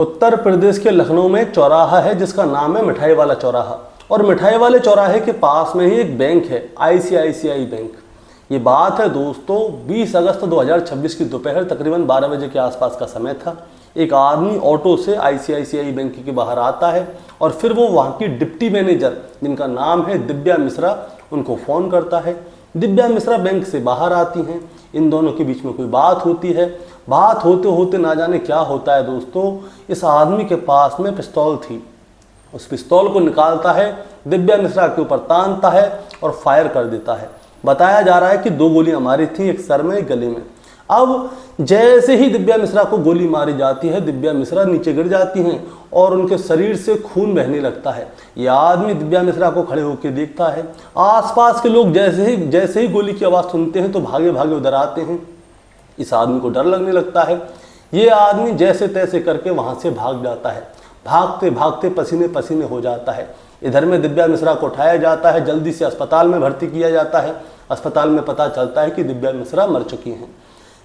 उत्तर प्रदेश के लखनऊ में एक चौराहा है जिसका नाम है मिठाई वाला चौराहा। और मिठाई वाले चौराहे के पास में ही एक बैंक है, आईसीआईसीआई बैंक। ये बात है दोस्तों 20 अगस्त 2026 की दोपहर तकरीबन 12 बजे के आसपास का समय था। एक आदमी ऑटो से आईसीआईसीआई बैंक के बाहर आता है और फिर वो वहाँ की डिप्टी मैनेजर जिनका नाम है दिव्या मिश्रा, उनको फ़ोन करता है। दिव्या मिश्रा बैंक से बाहर आती हैं, इन दोनों के बीच में कोई बात होती है। बात होते होते ना जाने क्या होता है दोस्तों, इस आदमी के पास में पिस्तौल थी। उस पिस्तौल को निकालता है, दिव्या मिश्रा के ऊपर तानता है और फायर कर देता है। बताया जा रहा है कि 2 गोलियां मारी थी, एक सर में एक गले में। अब जैसे ही दिव्या मिश्रा को गोली मारी जाती है, दिव्या मिश्रा नीचे गिर जाती हैं और उनके शरीर से खून बहने लगता है। यह आदमी दिव्या मिश्रा को खड़े होकर देखता है। आसपास के लोग जैसे ही गोली की आवाज़ सुनते हैं तो भागे भागे उधर आते हैं। इस आदमी को डर लगने लगता है। ये आदमी जैसे तैसे करके वहाँ से भाग जाता है। भागते भागते पसीने पसीने हो जाता है। इधर में दिव्या मिश्रा को उठाया जाता है, जल्दी से अस्पताल में भर्ती किया जाता है। अस्पताल में पता चलता है कि दिव्या मिश्रा मर चुकी हैं।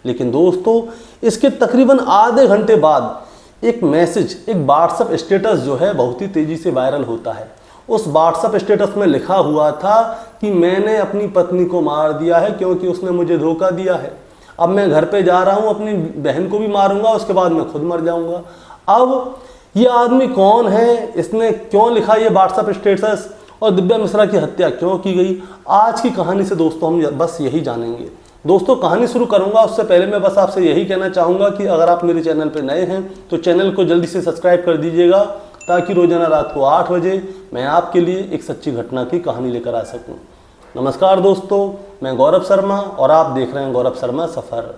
लेकिन दोस्तों इसके तकरीबन आधे घंटे बाद एक मैसेज, एक व्हाट्सएप स्टेटस जो है बहुत ही तेज़ी से वायरल होता है। उस व्हाट्सएप स्टेटस में लिखा हुआ था कि मैंने अपनी पत्नी को मार दिया है क्योंकि उसने मुझे धोखा दिया है। अब मैं घर पे जा रहा हूँ, अपनी बहन को भी मारूंगा, उसके बाद मैं खुद मर जाऊंगा। अब ये आदमी कौन है, इसने क्यों लिखा ये व्हाट्सएप स्टेटस और दिव्या मिश्रा की हत्या क्यों की गई, आज की कहानी से दोस्तों हम बस यही जानेंगे। दोस्तों कहानी शुरू करूंगा उससे पहले मैं बस आपसे यही कहना चाहूँगा कि अगर आप मेरे चैनल पर नए हैं तो चैनल को जल्दी से सब्सक्राइब कर दीजिएगा ताकि रोजाना रात को 8 बजे मैं आपके लिए एक सच्ची घटना की कहानी लेकर आ सकूँ। नमस्कार दोस्तों, मैं गौरव शर्मा और आप देख रहे हैं गौरव शर्मा सफ़र।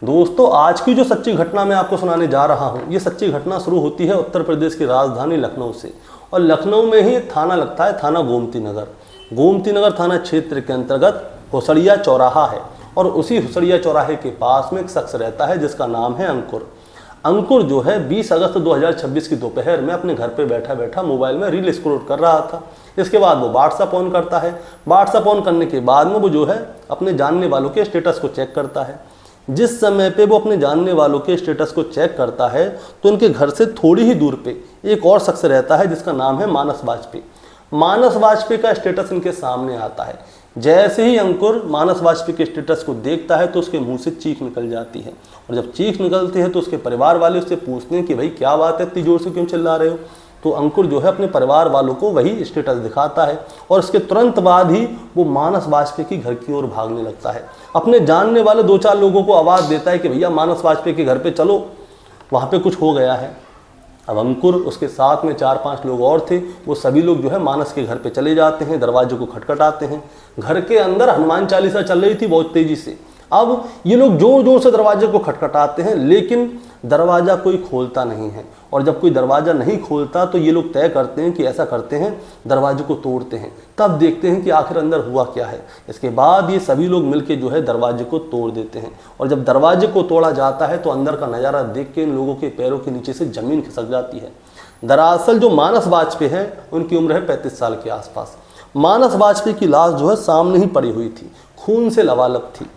दोस्तों आज की जो सच्ची घटना मैं आपको सुनाने जा रहा हूँ, ये सच्ची घटना शुरू होती है उत्तर प्रदेश की राजधानी लखनऊ से। और लखनऊ में ही थाना लगता है, थाना गोमती नगर। गोमती नगर थाना क्षेत्र के अंतर्गत हुसड़िया चौराहा है और उसी हुसड़िया चौराहे के पास में एक शख्स रहता है जिसका नाम है अंकुर। अंकुर जो है 20 अगस्त 2026 की दोपहर में अपने घर पे बैठा बैठा मोबाइल में रील स्क्रॉल कर रहा था। इसके बाद वो व्हाट्सएप ऑन करता है। व्हाट्सएप ऑन करने के बाद में वो जो है अपने जानने वालों के स्टेटस को चेक करता है। जिस समय पे वो अपने जानने वालों के स्टेटस को चेक करता है तो उनके घर से थोड़ी ही दूर पे एक और शख्स रहता है जिसका नाम है मानस वाजपेयी। मानस वाजपेयी का स्टेटस इनके सामने आता है। जैसे ही अंकुर मानस वाजपेयी के स्टेटस को देखता है तो उसके मुंह से चीख निकल जाती है। और जब चीख निकलती है तो उसके परिवार वाले उससे पूछते हैं कि भाई क्या बात है, इतनी जोर से क्यों चिल्ला रहे हो। तो अंकुर जो है अपने परिवार वालों को वही स्टेटस दिखाता है और उसके तुरंत बाद ही वो मानस वाजपेयी की घर की ओर भागने लगता है। अपने जानने वाले 2-4 लोगों को आवाज़ देता है कि भैया मानस वाजपेयी के घर पे चलो, वहाँ पे कुछ हो गया है। अब अंकुर उसके साथ में 4-5 लोग और थे, वो सभी लोग जो है मानस के घर पे चले जाते हैं, दरवाजे को खटखटाते हैं। घर के अंदर हनुमान चालीसा चल रही थी बहुत तेज़ी से। अब ये लोग जोर जोर से दरवाजे को खटखटाते हैं लेकिन दरवाज़ा कोई खोलता नहीं है। और जब कोई दरवाज़ा नहीं खोलता तो ये लोग तय करते हैं कि ऐसा करते हैं, दरवाजे को तोड़ते हैं। तब देखते हैं कि आखिर अंदर हुआ क्या है। इसके बाद ये सभी लोग मिलके जो है दरवाजे को तोड़ देते हैं। और जब दरवाजे को तोड़ा जाता है तो अंदर का नज़ारा देख के इन लोगों के पैरों के नीचे से ज़मीन खिसक जाती है। दरअसल जो मानस वाजपेयी है उनकी उम्र है 35 साल के आसपास। मानस वाजपेयी की लाश जो है सामने ही पड़ी हुई थी, खून से लबालब थी।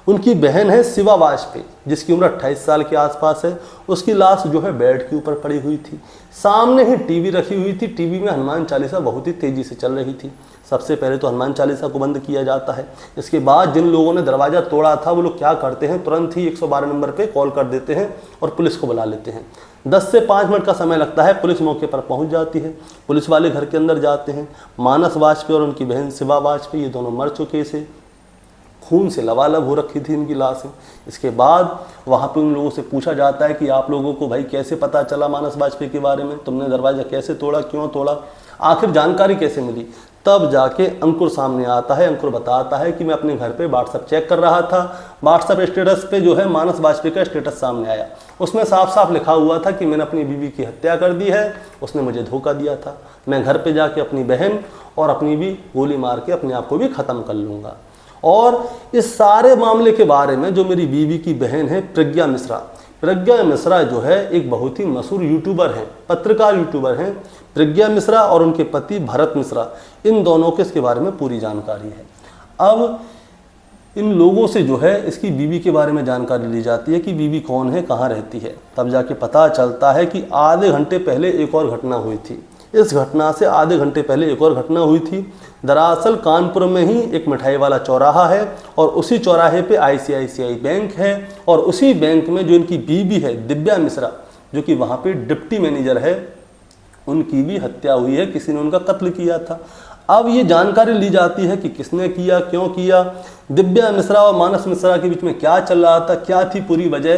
उनकी बहन है शिवा वाजपेयी जिसकी उम्र 28 साल के आसपास है। उसकी लाश जो है बेड के ऊपर पड़ी हुई थी। सामने ही टीवी रखी हुई थी, टीवी में हनुमान चालीसा बहुत ही तेज़ी से चल रही थी। सबसे पहले तो हनुमान चालीसा को बंद किया जाता है। इसके बाद जिन लोगों ने दरवाज़ा तोड़ा था वो लोग क्या करते हैं, तुरंत ही 112 नंबर पर कॉल कर देते हैं और पुलिस को बुला लेते हैं। 10 से 5 मिनट का समय लगता है, पुलिस मौके पर पहुंच जाती है। पुलिस वाले घर के अंदर जाते हैं। मानस वाजपेयी और उनकी बहन शिवा वाजपेयी ये दोनों मर चुके थे, खून से लबालब हो रखी थी इनकी लाशें। इसके बाद वहाँ पे उन लोगों से पूछा जाता है कि आप लोगों को भाई कैसे पता चला मानस वाजपेयी के बारे में, तुमने दरवाज़ा कैसे तोड़ा, क्यों तोड़ा, आखिर जानकारी कैसे मिली। तब जाके अंकुर सामने आता है। अंकुर बताता है कि मैं अपने घर पे व्हाट्सएप चेक कर रहा था, व्हाट्सएप स्टेटस पे जो है मानस वाजपेयी का स्टेटस सामने आया। उसमें साफ साफ लिखा हुआ था कि मैंने अपनी बीवी की हत्या कर दी है, उसने मुझे धोखा दिया था, मैं घर पे जाके अपनी बहन और अपनी भी गोली मार के अपने आप को भी ख़त्म कर लूँगा। और इस सारे मामले के बारे में जो मेरी बीवी की बहन है प्रज्ञा मिश्रा जो है एक बहुत ही मशहूर यूट्यूबर हैं, पत्रकार यूट्यूबर हैं। प्रज्ञा मिश्रा और उनके पति भरत मिश्रा, इन दोनों के इसके बारे में पूरी जानकारी है। अब इन लोगों से जो है इसकी बीवी के बारे में जानकारी ली जाती है कि बीवी कौन है, कहाँ रहती है। तब जाके पता चलता है कि आधे घंटे पहले एक और घटना हुई थी। इस घटना से आधे घंटे पहले एक और घटना हुई थी। दरअसल कानपुर में ही एक मिठाई वाला चौराहा है और उसी चौराहे पे ICICI बैंक है और उसी बैंक में जो इनकी बीवी है दिव्या मिश्रा, जो कि वहाँ पे डिप्टी मैनेजर है, उनकी भी हत्या हुई है, किसी ने उनका कत्ल किया था। अब ये जानकारी ली जाती है कि किसने किया, क्यों किया, दिव्या मिश्रा और मानस मिश्रा के बीच में क्या चल रहा था, क्या थी पूरी वजह,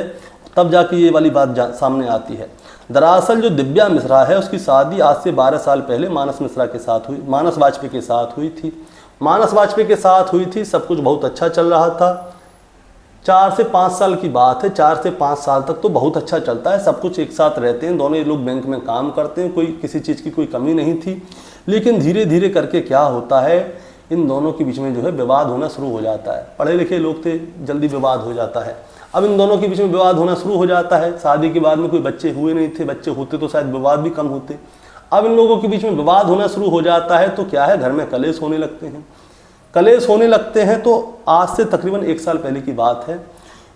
तब जाके ये वाली बात सामने आती है। दरअसल जो दिव्या मिश्रा है उसकी शादी आज से 12 साल पहले मानस मिश्रा के साथ हुई, मानस वाजपेयी के साथ हुई थी। मानस वाजपेयी के साथ हुई थी, सब कुछ बहुत अच्छा चल रहा था। 4 से 5 साल की बात है, 4 से 5 साल तक तो बहुत अच्छा चलता है, सब कुछ एक साथ रहते हैं, दोनों लोग बैंक में काम करते हैं, कोई किसी चीज़ की कोई कमी नहीं थी। लेकिन धीरे धीरे करके क्या होता है, इन दोनों के बीच में जो है विवाद होना शुरू हो जाता है। पढ़े लिखे लोग थे, जल्दी विवाद हो जाता है। अब इन दोनों के बीच में विवाद होना शुरू हो जाता है। शादी के बाद में कोई बच्चे हुए नहीं थे, बच्चे होते तो शायद विवाद भी कम होते। अब इन लोगों के बीच में विवाद होना शुरू हो जाता है तो क्या है, घर में कलेश होने लगते हैं। कलेश होने लगते हैं तो आज से तकरीबन 1 साल पहले की बात है।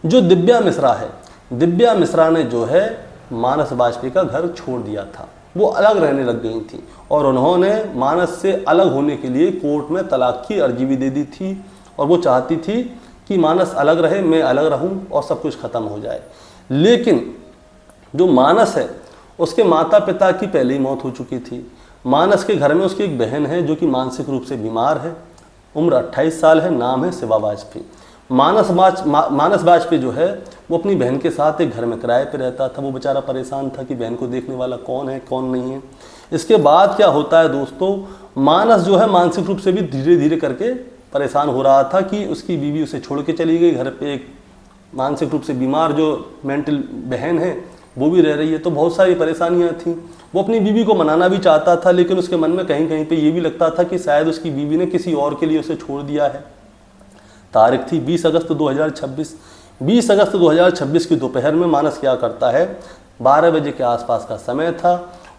जो दिव्या मिश्रा है, दिव्या मिश्रा ने जो है मानस वाजपेयी का घर छोड़ दिया था, वो अलग रहने लग गई थी और उन्होंने मानस से अलग होने के लिए कोर्ट में तलाक की अर्जी भी दे दी थी और वो चाहती थी कि मानस अलग रहे, मैं अलग रहूं और सब कुछ ख़त्म हो जाए। लेकिन जो मानस है उसके माता पिता की पहले ही मौत हो चुकी थी। मानस के घर में उसकी एक बहन है जो कि मानसिक रूप से बीमार है, उम्र 28 साल है, नाम है शिवा वाजपेयी। मानस वाजपेयी जो है वो अपनी बहन के साथ एक घर में किराए पे रहता था। वो बेचारा परेशान था कि बहन को देखने वाला कौन है, कौन नहीं है। इसके बाद क्या होता है दोस्तों, मानस जो है मानसिक रूप से भी धीरे धीरे करके परेशान हो रहा था कि उसकी बीवी उसे छोड़ के चली गई, घर पे एक मानसिक रूप से बीमार जो मेंटल बहन है वो भी रह रही है, तो बहुत सारी परेशानियां थी। वो अपनी बीवी को मनाना भी चाहता था, लेकिन उसके मन में कहीं कहीं पे ये भी लगता था कि शायद उसकी बीवी ने किसी और के लिए उसे छोड़ दिया है। तारीख थी 20 अगस्त 2026। 20 अगस्त 2026 की दोपहर में मानस क्या करता है, 12 बजे के आसपास का समय था,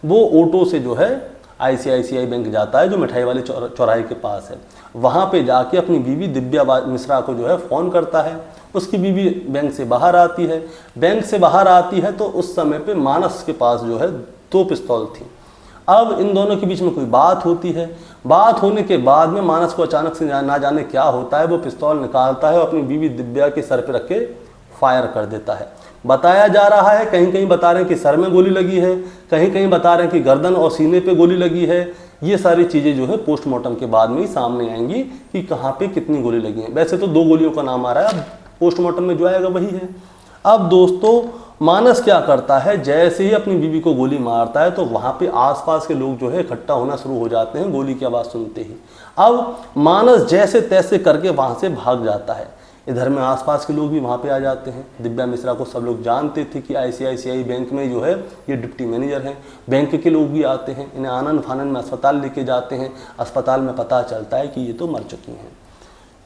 वो ऑटो से जो है ICICI बैंक जाता है जो मिठाई वाले चौराहे के पास है। वहाँ पे जाके अपनी बीवी दिव्या मिश्रा को जो है फ़ोन करता है। उसकी बीवी बैंक से बाहर आती है। बैंक से बाहर आती है तो उस समय पे मानस के पास जो है 2 पिस्तौल थी। अब इन दोनों के बीच में कोई बात होती है। बात होने के बाद में मानस को अचानक से ना जाने क्या होता है, वो पिस्तौल निकालता है और अपनी बीवी दिव्या के सर पे रख के फायर कर देता है। बताया जा रहा है, कहीं कहीं बता रहे हैं कि सर में गोली लगी है, कहीं कहीं बता रहे हैं कि गर्दन और सीने पे गोली लगी है। ये सारी चीज़ें जो है पोस्टमार्टम के बाद में ही सामने आएंगी कि कहाँ पे कितनी गोली लगी है। वैसे तो 2 गोलियों का नाम आ रहा है, अब पोस्टमार्टम में जो आएगा वही है। अब दोस्तों मानस क्या करता है, जैसे ही अपनी बीवी को गोली मारता है तो वहाँ पे आसपास के लोग जो है इकट्ठा होना शुरू हो जाते हैं गोली की आवाज़ सुनते ही। अब मानस जैसे तैसे करके वहाँ से भाग जाता है। इधर में आसपास के लोग भी वहाँ पे आ जाते हैं। दिव्या मिश्रा को सब लोग जानते थे कि ICICI बैंक में जो है ये डिप्टी मैनेजर हैं। बैंक के लोग भी आते हैं, इन्हें आनंद फानंद में अस्पताल लेके जाते हैं। अस्पताल में पता चलता है कि ये तो मर चुकी हैं।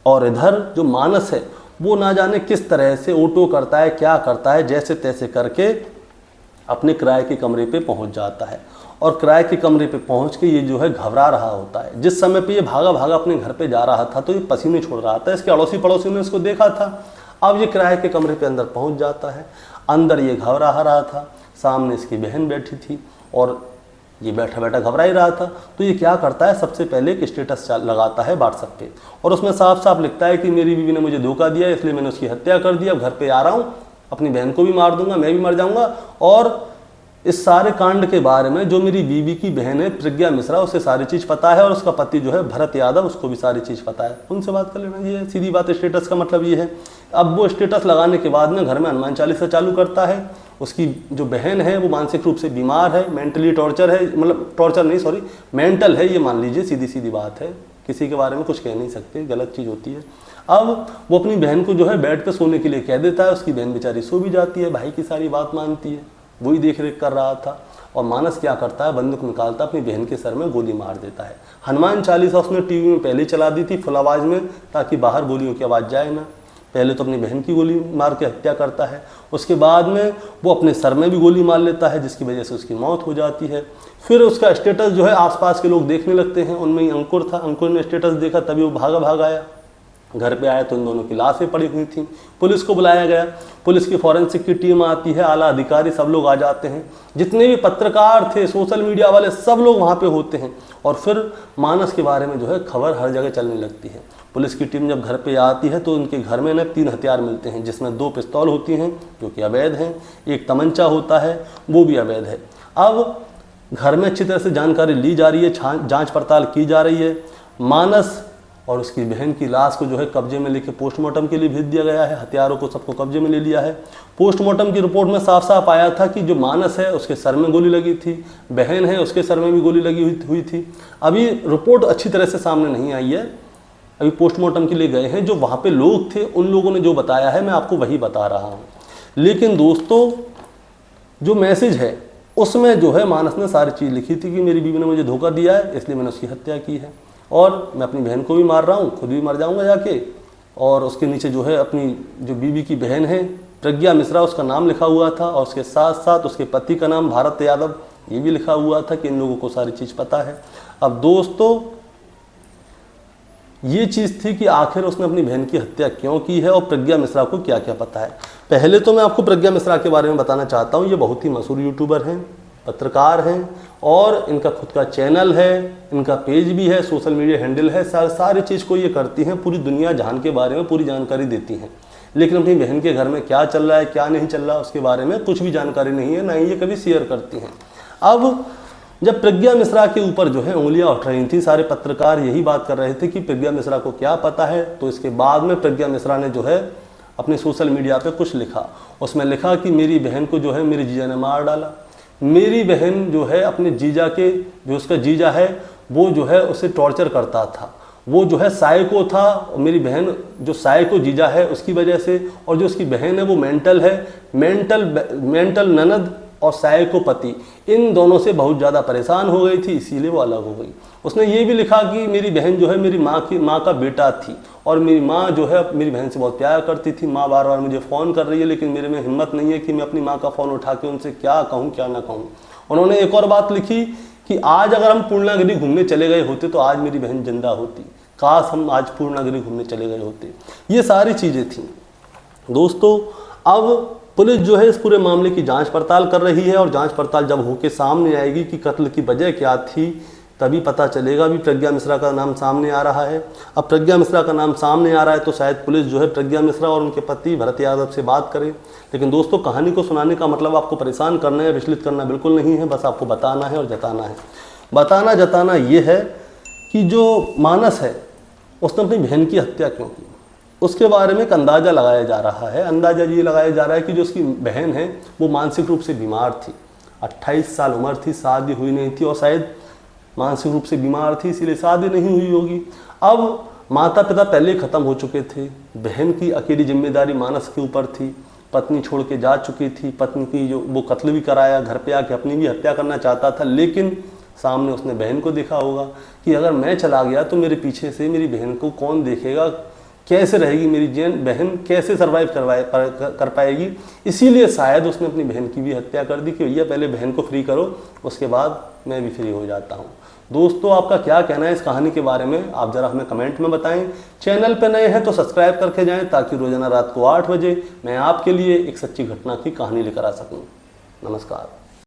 और इधर जो मानस है वो ना जाने किस तरह से ऑटो करता है, क्या करता है, जैसे तैसे करके अपने किराए के कमरे पे पहुंच जाता है। और किराए के कमरे पे पहुंच के ये जो है घबरा रहा होता है। जिस समय पे ये भागा भागा अपने घर पे जा रहा था तो ये पसीने छोड़ रहा था। इसके अड़ोसी पड़ोसी ने इसको देखा था। अब ये किराए के कमरे पे अंदर पहुंच जाता है। अंदर ये घबरा रहा था, सामने इसकी बहन बैठी थी और ये बैठा बैठा घबरा ही रहा था। तो ये क्या करता है, सबसे पहले एक स्टेटस लगाता है व्हाट्सएप पे और उसमें साफ साफ लिखता है कि मेरी बीवी ने मुझे धोखा दिया, इसलिए मैंने उसकी हत्या कर दी। अब घर पे आ रहा हूँ, अपनी बहन को भी मार दूंगा, मैं भी मर जाऊंगा। और इस सारे कांड के बारे में जो मेरी बीवी की बहन है प्रज्ञा मिश्रा, उसे सारी चीज़ पता है और उसका पति जो है भरत यादव, उसको भी सारी चीज़ पता है। उनसे बात कर लेना, ये सीधी बात। स्टेटस का मतलब ये है। अब वो स्टेटस लगाने के बाद में घर में हनुमान चालीसा चालू करता है। उसकी जो बहन है वो मानसिक रूप से बीमार है, मेंटली टॉर्चर है, मतलब टॉर्चर नहीं सॉरी मेंटल है, ये मान लीजिए, सीधी सीधी बात है। किसी के बारे में कुछ कह नहीं सकते, गलत चीज़ होती है। अब वो अपनी बहन को जो है बेड पे सोने के लिए कह देता है। उसकी बहन बेचारी सो भी जाती है, भाई की सारी बात मानती है, वही देख रेख कर रहा था। और मानस क्या करता है, बंदूक निकालता, अपनी बहन के सर में गोली मार देता है। हनुमान चालीसा उसने टीवी में पहले चला दी थी फुल आवाज़ में, ताकि बाहर गोलियों की आवाज़ जाए ना। पहले तो अपनी बहन की गोली मार के हत्या करता है, उसके बाद में वो अपने सर में भी गोली मार लेता है, जिसकी वजह से उसकी मौत हो जाती है। फिर उसका स्टेटस जो है आसपास के लोग देखने लगते हैं, उनमें ही अंकुर था। अंकुर ने स्टेटस देखा, तभी वो भागा आया। घर पे आए तो इन दोनों की लाशें पड़ी हुई थी। पुलिस को बुलाया गया, पुलिस की फॉरेंसिक की टीम आती है, आला अधिकारी सब लोग आ जाते हैं, जितने भी पत्रकार थे, सोशल मीडिया वाले सब लोग वहाँ पे होते हैं और फिर मानस के बारे में जो है खबर हर जगह चलने लगती है। पुलिस की टीम जब घर पे आती है तो उनके घर में 3 हथियार मिलते हैं, जिसमें 2 पिस्तौल होती हैं जो कि अवैध हैं, एक तमंचा होता है वो भी अवैध है। अब घर में अच्छी तरह से जानकारी ली जा रही है, जांच पड़ताल की जा रही है। मानस और उसकी बहन की लाश को जो है कब्जे में लेके पोस्टमार्टम के लिए भेज दिया गया है। हथियारों को सबको कब्जे में ले लिया है। पोस्टमार्टम की रिपोर्ट में साफ साफ आया था कि जो मानस है उसके सर में गोली लगी थी, बहन है उसके सर में भी गोली लगी हुई थी। अभी रिपोर्ट अच्छी तरह से सामने नहीं आई है, अभी पोस्टमार्टम के लिए गए हैं। जो वहाँ पे लोग थे उन लोगों ने जो बताया है मैं आपको वही बता रहा हूँ। लेकिन दोस्तों जो मैसेज है उसमें जो है मानस ने सारी चीज़ लिखी थी कि मेरी बीवी ने मुझे धोखा दिया है इसलिए मैंने उसकी हत्या की है और मैं अपनी बहन को भी मार रहा हूँ, खुद भी मर जाऊँगा जाके। और उसके नीचे जो है अपनी जो बीवी की बहन है प्रज्ञा मिश्रा उसका नाम लिखा हुआ था और उसके साथ साथ उसके पति का नाम भारत यादव ये भी लिखा हुआ था कि इन लोगों को सारी चीज़ पता है। अब दोस्तों ये चीज़ थी कि आखिर उसने अपनी बहन की हत्या क्यों की है और प्रज्ञा मिश्रा को क्या क्या पता है। पहले तो मैं आपको प्रज्ञा मिश्रा के बारे में बताना चाहता हूँ। ये बहुत ही मशहूर यूट्यूबर हैं, पत्रकार हैं और इनका खुद का चैनल है, इनका पेज भी है, सोशल मीडिया हैंडल है, सारी चीज़ को ये करती हैं, पूरी दुनिया जहान के बारे में पूरी जानकारी देती हैं। लेकिन अपनी बहन के घर में क्या चल रहा है क्या नहीं चल रहा उसके बारे में कुछ भी जानकारी नहीं है, ना ही ये कभी शेयर करती हैं। अब जब प्रज्ञा मिश्रा के ऊपर जो है उंगलियां उठ रही थी, सारे पत्रकार यही बात कर रहे थे कि प्रज्ञा मिश्रा को क्या पता है, तो इसके बाद में प्रज्ञा मिश्रा ने जो है अपने सोशल मीडिया पे कुछ लिखा। उसमें लिखा कि मेरी बहन को जो है मेरे जीजा ने मार डाला। मेरी बहन जो है अपने जीजा के, जो उसका जीजा है वो जो है उसे टॉर्चर करता था, वो जो है साइको था। और मेरी बहन जो साइको जीजा है उसकी वजह से, और जो उसकी बहन है वो मेंटल है, मेंटल ननद और साइको पति, इन दोनों से बहुत ज़्यादा परेशान हो गई थी इसीलिए वो अलग हो गई। उसने ये भी लिखा कि मेरी बहन जो है मेरी माँ का बेटा थी और मेरी माँ जो है मेरी बहन से बहुत प्यार करती थी। माँ बार बार मुझे फ़ोन कर रही है लेकिन मेरे में हिम्मत नहीं है कि मैं अपनी माँ का फ़ोन उठा के उनसे क्या कहूँ क्या ना कहूँ। उन्होंने एक और बात लिखी कि आज अगर हम पूर्णागिरी घूमने चले गए होते तो आज मेरी बहन जिंदा होती, काश हम आज पूर्णागिरी घूमने चले गए होते। ये सारी चीज़ें थी दोस्तों। अब पुलिस जो है इस पूरे मामले की जांच पड़ताल कर रही है और जांच पड़ताल जब होके सामने आएगी कि कत्ल की वजह क्या थी तभी पता चलेगा। भी प्रज्ञा मिश्रा का नाम सामने आ रहा है। अब प्रज्ञा मिश्रा का नाम सामने आ रहा है तो शायद पुलिस जो है प्रज्ञा मिश्रा और उनके पति भरत यादव से बात करे। लेकिन दोस्तों कहानी को सुनाने का मतलब आपको परेशान करना या विचलित करना बिल्कुल नहीं है, बस आपको बताना है और जताना है। बताना जताना ये है कि जो मानस है उसने अपनी बहन की हत्या क्यों की उसके बारे में एक अंदाज़ा लगाया जा रहा है। अंदाज़ा ये लगाया जा रहा है कि जो उसकी बहन है वो मानसिक रूप से बीमार थी, 28 साल उम्र थी, शादी हुई नहीं थी और शायद मानसिक रूप से बीमार थी इसीलिए शादी नहीं हुई होगी। अब माता पिता पहले ख़त्म हो चुके थे, बहन की अकेली जिम्मेदारी मानस के ऊपर थी, पत्नी छोड़ के जा चुकी थी, पत्नी की जो वो कत्ल भी कराया, घर पे आके अपनी भी हत्या करना चाहता था। लेकिन सामने उसने बहन को देखा होगा कि अगर मैं चला गया तो मेरे पीछे से मेरी बहन को कौन देखेगा, कैसे रहेगी मेरी बहन, कैसे सर्वाइव कर पाएगी। इसीलिए शायद उसने अपनी बहन की भी हत्या कर दी कि भैया पहले बहन को फ्री करो उसके बाद मैं भी फ्री हो जाता हूँ। दोस्तों आपका क्या कहना है इस कहानी के बारे में आप ज़रा हमें कमेंट में बताएं। चैनल पर नए हैं तो सब्सक्राइब करके जाएं ताकि रोजाना रात को 8 बजे मैं आपके लिए एक सच्ची घटना की कहानी लेकर आ सकूँ। नमस्कार।